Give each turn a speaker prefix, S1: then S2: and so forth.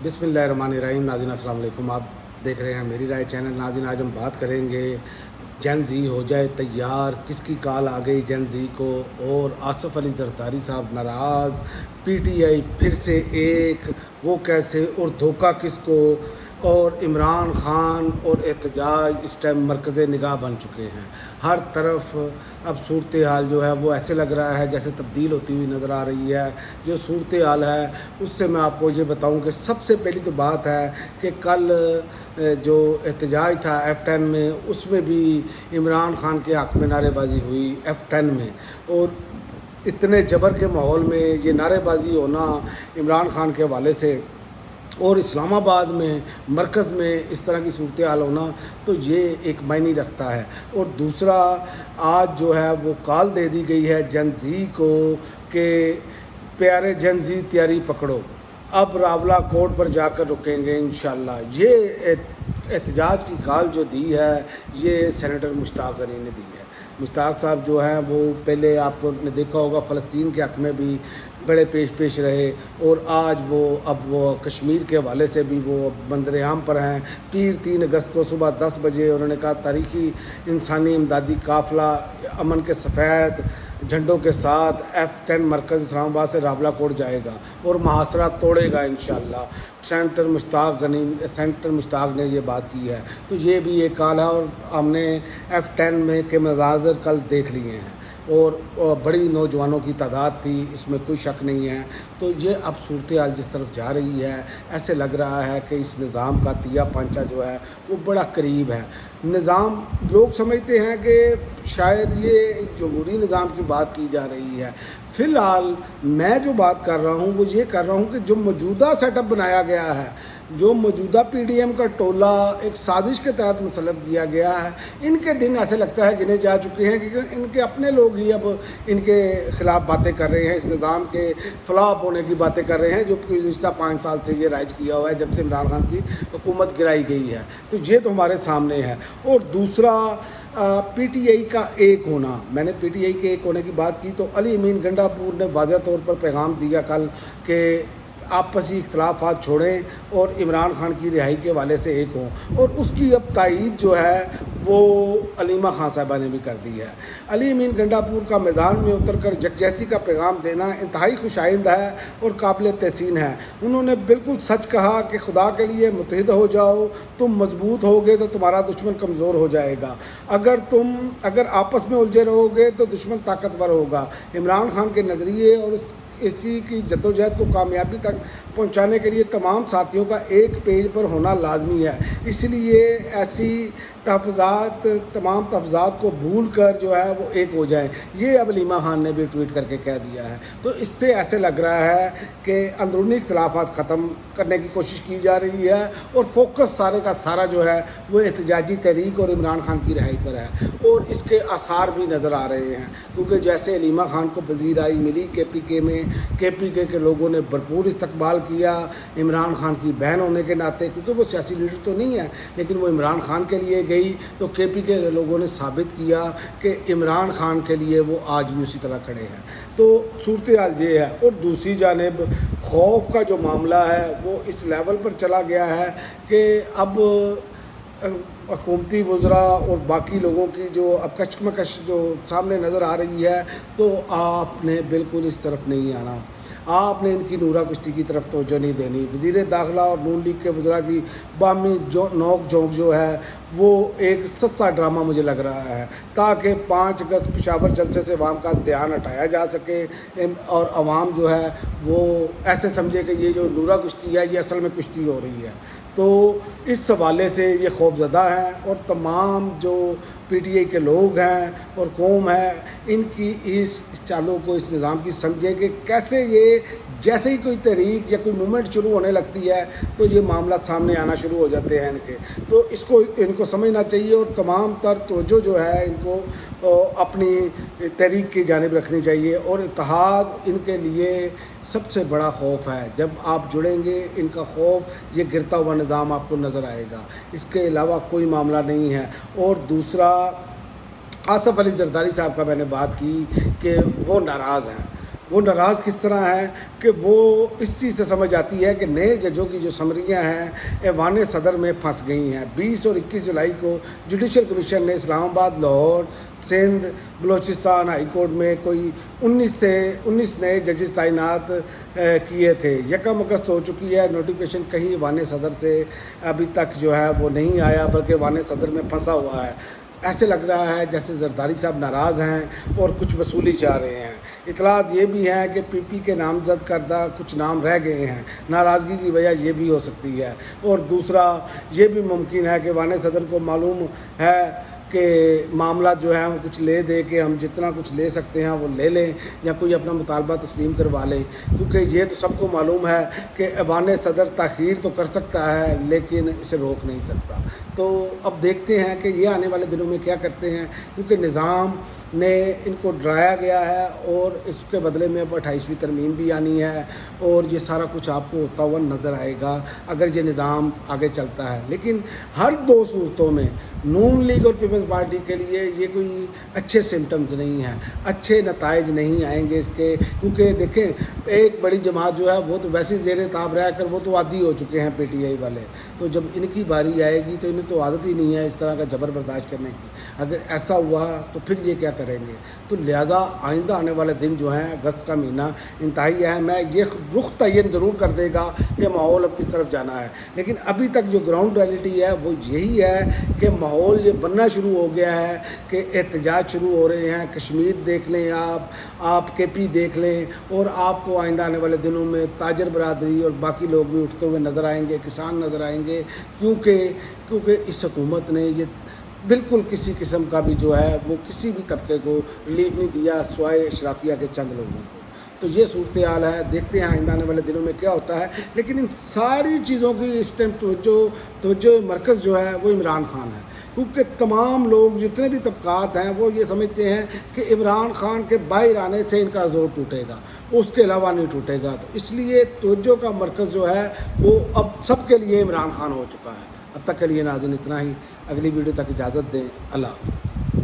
S1: بسم اللہ الرحمن الرحیم۔ ناظرین السلام علیکم، آپ دیکھ رہے ہیں میری رائے چینل۔ ناظرین آج ہم بات کریں گے جن زی ہو جائے تیار، کس کی کال آ گئی جن زی کو، اور آصف علی زرداری صاحب ناراض، پی ٹی آئی پھر سے ایک، وہ کیسے اور دھوکہ کس کو، اور عمران خان اور احتجاج اس ٹائم مرکز نگاہ بن چکے ہیں۔ ہر طرف اب صورتحال جو ہے وہ ایسے لگ رہا ہے جیسے تبدیل ہوتی ہوئی نظر آ رہی ہے۔ جو صورتحال ہے اس سے میں آپ کو یہ بتاؤں کہ سب سے پہلی تو بات ہے کہ کل جو احتجاج تھا F10 میں، اس میں بھی عمران خان کے حق میں نعرے بازی ہوئی F10 میں، اور اتنے جبر کے ماحول میں یہ نعرے بازی ہونا عمران خان کے حوالے سے، اور اسلام آباد میں مرکز میں اس طرح کی صورتحال ہونا، تو یہ ایک معنی رکھتا ہے۔ اور دوسرا، آج جو ہے وہ کال دے دی گئی ہے جن زی کو کہ پیارے جن زی تیاری پکڑو، اب راولہ کوٹ پر جا کر رکیں گے انشاءاللہ۔ یہ احتجاج کی کال جو دی ہے یہ سینیٹر مشتاق غنی نے دی ہے۔ مشتاق صاحب جو ہیں وہ پہلے آپ نے دیکھا ہوگا فلسطین کے حق میں بھی بڑے پیش رہے، اور آج وہ کشمیر کے حوالے سے بھی وہ منظر عام پر ہیں۔ پیر 3 اگست کو صبح 10 بجے انہوں نے کہا تاریخی انسانی امدادی قافلہ امن کے سفید جھنڈوں کے ساتھ F10 مرکز اسلام آباد سے راولہ کوٹ جائے گا اور محاصرہ توڑے گا انشاءاللہ۔ سینیٹر مشتاق نے یہ بات کی ہے، تو یہ بھی ایک کال ہے، اور ہم نے F10 میں کے مناظر کل دیکھ لیے ہیں، اور بڑی نوجوانوں کی تعداد تھی، اس میں کوئی شک نہیں ہے۔ تو یہ اب صورتحال جس طرف جا رہی ہے، ایسے لگ رہا ہے کہ اس نظام کا تیا پانچا جو ہے وہ بڑا قریب ہے۔ نظام لوگ سمجھتے ہیں کہ شاید یہ جمہوری نظام کی بات کی جا رہی ہے۔ فی الحال میں جو بات کر رہا ہوں وہ یہ کر رہا ہوں کہ جو موجودہ سیٹ اپ بنایا گیا ہے، جو موجودہ پی ڈی ایم کا ٹولہ ایک سازش کے تحت مسلط کیا گیا ہے، ان کے دن ایسے لگتا ہے گنے جا چکے ہیں، کیونکہ ان کے اپنے لوگ ہی اب ان کے خلاف باتیں کر رہے ہیں، اس نظام کے فلاپ ہونے کی باتیں کر رہے ہیں جو گزشتہ 5 سال سے یہ رائج کیا ہوا ہے جب سے عمران خان کی حکومت گرائی گئی ہے۔ تو یہ تو ہمارے سامنے ہے۔ اور دوسرا، پی ٹی آئی کا ایک ہونا، میں نے پی ٹی آئی کے ایک ہونے کی بات کی تو علی امین گنڈا پور نے واضح طور پر پیغام دیا کل کہ آپسی اختلافات چھوڑیں اور عمران خان کی رہائی کے حوالے سے ایک ہوں، اور اس کی اب تائید جو ہے وہ علیمہ خان صاحبہ نے بھی کر دی ہے۔ علی امین گنڈا پور کا میدان میں اتر کر یکجہتی کا پیغام دینا انتہائی خوش آئند ہے اور قابل تحسین ہے۔ انہوں نے بالکل سچ کہا کہ خدا کے لیے متحد ہو جاؤ، تم مضبوط ہوگے تو تمہارا دشمن کمزور ہو جائے گا، اگر آپس میں الجھے رہو گے تو دشمن طاقتور ہوگا۔ عمران خان کے نظریے اور اسی کی جدوجہد کو کامیابی تک پہنچانے کے لیے تمام ساتھیوں کا ایک پیج پر ہونا لازمی ہے، اس لیے ایسی تمام تحفظات کو بھول کر جو ہے وہ ایک ہو جائیں۔ یہ اب علیمہ خان نے بھی ٹویٹ کر کے کہہ دیا ہے۔ تو اس سے ایسے لگ رہا ہے کہ اندرونی اختلافات ختم کرنے کی کوشش کی جا رہی ہے، اور فوکس سارے کا سارا جو ہے وہ احتجاجی تحریک اور عمران خان کی رہائی پر ہے، اور اس کے آثار بھی نظر آ رہے ہیں، کیونکہ جیسے علیمہ خان کو پذیرائی ملی کے پی کے میں، کے پی کے لوگوں نے بھرپور استقبال کیا عمران خان کی بہن ہونے کے ناطے، کیونکہ وہ سیاسی لیڈر تو نہیں ہے لیکن وہ عمران خان کے لیے گئی، تو کے پی کے لوگوں نے ثابت کیا کہ عمران خان کے لیے وہ آج بھی اسی طرح کھڑے ہیں۔ تو صورتحال یہ ہے۔ اور دوسری جانب خوف کا جو معاملہ ہے وہ اس لیول پر چلا گیا ہے کہ اب حکومتی وزراء اور باقی لوگوں کی جو اب کشمکش جو سامنے نظر آ رہی ہے، تو آپ نے بالکل اس طرف نہیں آنا، آپ نے ان کی نورا کشتی کی طرف توجہ نہیں دینی۔ وزیر داخلہ اور نون لیگ کے وزراء کی باہمی نوک جھونک جو ہے وہ ایک سستا ڈرامہ مجھے لگ رہا ہے، تاکہ 5 اگست پشاور جلسے سے عوام کا دھیان ہٹایا جا سکے، اور عوام جو ہے وہ ایسے سمجھے کہ یہ جو نورا کشتی ہے یہ اصل میں کشتی ہو رہی ہے۔ تو اس حوالے سے یہ خوف زدہ ہیں، اور تمام جو پی ٹی آئی کے لوگ ہیں اور قوم ہے، ان کی اس چالوں کو، اس نظام کی سمجھیں کہ کیسے یہ جیسے ہی کوئی تحریک یا کوئی موومنٹ شروع ہونے لگتی ہے تو یہ معاملات سامنے آنا شروع ہو جاتے ہیں ان کے، تو ان کو سمجھنا چاہیے، اور تمام تر توجہ جو ہے ان کو اپنی تحریک کی جانب رکھنی چاہیے، اور اتحاد ان کے لیے سب سے بڑا خوف ہے۔ جب آپ جڑیں گے ان کا خوف، یہ گرتا ہوا نظام آپ کو نظر آئے گا، اس کے علاوہ کوئی معاملہ نہیں ہے۔ اور دوسرا، آصف علی زرداری صاحب کا میں نے بات کی کہ وہ ناراض ہیں، وہ ناراض کس طرح ہیں کہ وہ اس چیز سے سمجھ آتی ہے کہ نئے ججوں کی جو سمریاں ہیں ایوان صدر میں پھنس گئی ہیں۔ 20 اور 21 جولائی کو جوڈیشل کمیشن نے اسلام آباد، لاہور، سندھ، بلوچستان ہائی کورٹ میں کوئی 19 نئے ججز تعینات کیے تھے۔ 1 اگست ہو چکی ہے، نوٹیفیکیشن کہیں ایوان صدر سے ابھی تک جو ہے وہ نہیں آیا، بلکہ ایوان صدر میں پھنسا ہوا ہے۔ ایسے لگ رہا ہے جیسے زرداری صاحب ناراض ہیں اور کچھ وصولی چاہ رہے ہیں۔ اطلاعات یہ بھی ہیں کہ پی پی کے نامزد کردہ کچھ نام رہ گئے ہیں، ناراضگی کی وجہ یہ بھی ہو سکتی ہے۔ اور دوسرا یہ بھی ممکن ہے کہ ایوان صدر کو معلوم ہے کہ معاملہ جو ہے وہ کچھ لے دے کہ ہم جتنا کچھ لے سکتے ہیں وہ لے لیں یا کوئی اپنا مطالبہ تسلیم کروا لیں، کیونکہ یہ تو سب کو معلوم ہے کہ ایوان صدر تاخیر تو کر سکتا ہے لیکن اسے روک نہیں سکتا۔ تو اب دیکھتے ہیں کہ یہ آنے والے دنوں میں کیا کرتے ہیں، کیونکہ نظام نے ان کو ڈرایا گیا ہے اور اس کے بدلے میں اب 28ویں ترمیم بھی آنی ہے اور یہ سارا کچھ آپ کو ہوتا ہوا نظر آئے گا اگر یہ نظام آگے چلتا ہے۔ لیکن ہر دو صورتوں میں نون لیگ اور پیپلز پارٹی کے لیے یہ کوئی اچھے سمٹمز نہیں ہیں، اچھے نتائج نہیں آئیں گے اس کے، کیونکہ دیکھیں ایک بڑی جماعت جو ہے وہ تو ویسے زیر تاب رہ کر وہ تو عادی ہو چکے ہیں پی ٹی آئی والے، تو جب ان کی باری آئے گی تو انہیں تو عادت ہی نہیں ہے اس طرح کا جبر برداشت کرنے کی۔ اگر ایسا ہوا تو پھر یہ کیا کریں گے؟ تو لہٰذا آئندہ آنے والے دن جو ہیں، اگست کا مہینہ انتہائی اہم ہے، یہ رخ تعین ضرور کر دے گا کہ ماحول اب کس طرف جانا ہے۔ لیکن ابھی تک جو گراؤنڈ ریئلٹی ہے وہ یہی ہے کہ ماحول یہ بننا شروع ہو گیا ہے کہ احتجاج شروع ہو رہے ہیں۔ کشمیر دیکھ لیں، آپ کے پی دیکھ لیں، اور آپ کو آئندہ آنے والے دنوں میں تاجر برادری اور باقی لوگ بھی اٹھتے ہوئے نظر آئیں گے، کسان نظر آئیں گے، کیونکہ اس حکومت نے یہ بالکل کسی قسم کا بھی جو ہے وہ کسی بھی طبقے کو ریلیف نہیں دیا سوائے اشرافیہ کے چند لوگوں کو۔ تو یہ صورتحال ہے، دیکھتے ہیں آئندہ آنے والے دنوں میں کیا ہوتا ہے۔ لیکن ان ساری چیزوں کی اس ٹائم توجہ مرکز جو ہے وہ عمران خان ہے، کیونکہ تمام لوگ جتنے بھی طبقات ہیں وہ یہ سمجھتے ہیں کہ عمران خان کے باہر آنے سے ان کا زور ٹوٹے گا، اس کے علاوہ نہیں ٹوٹے گا۔ تو اس لیے توجہ کا مرکز جو ہے وہ اب سب کے لیے عمران خان ہو چکا ہے۔ اب تک کے لیے ناظرین اتنا ہی، اگلی ویڈیو تک اجازت دیں، اللہ حافظ۔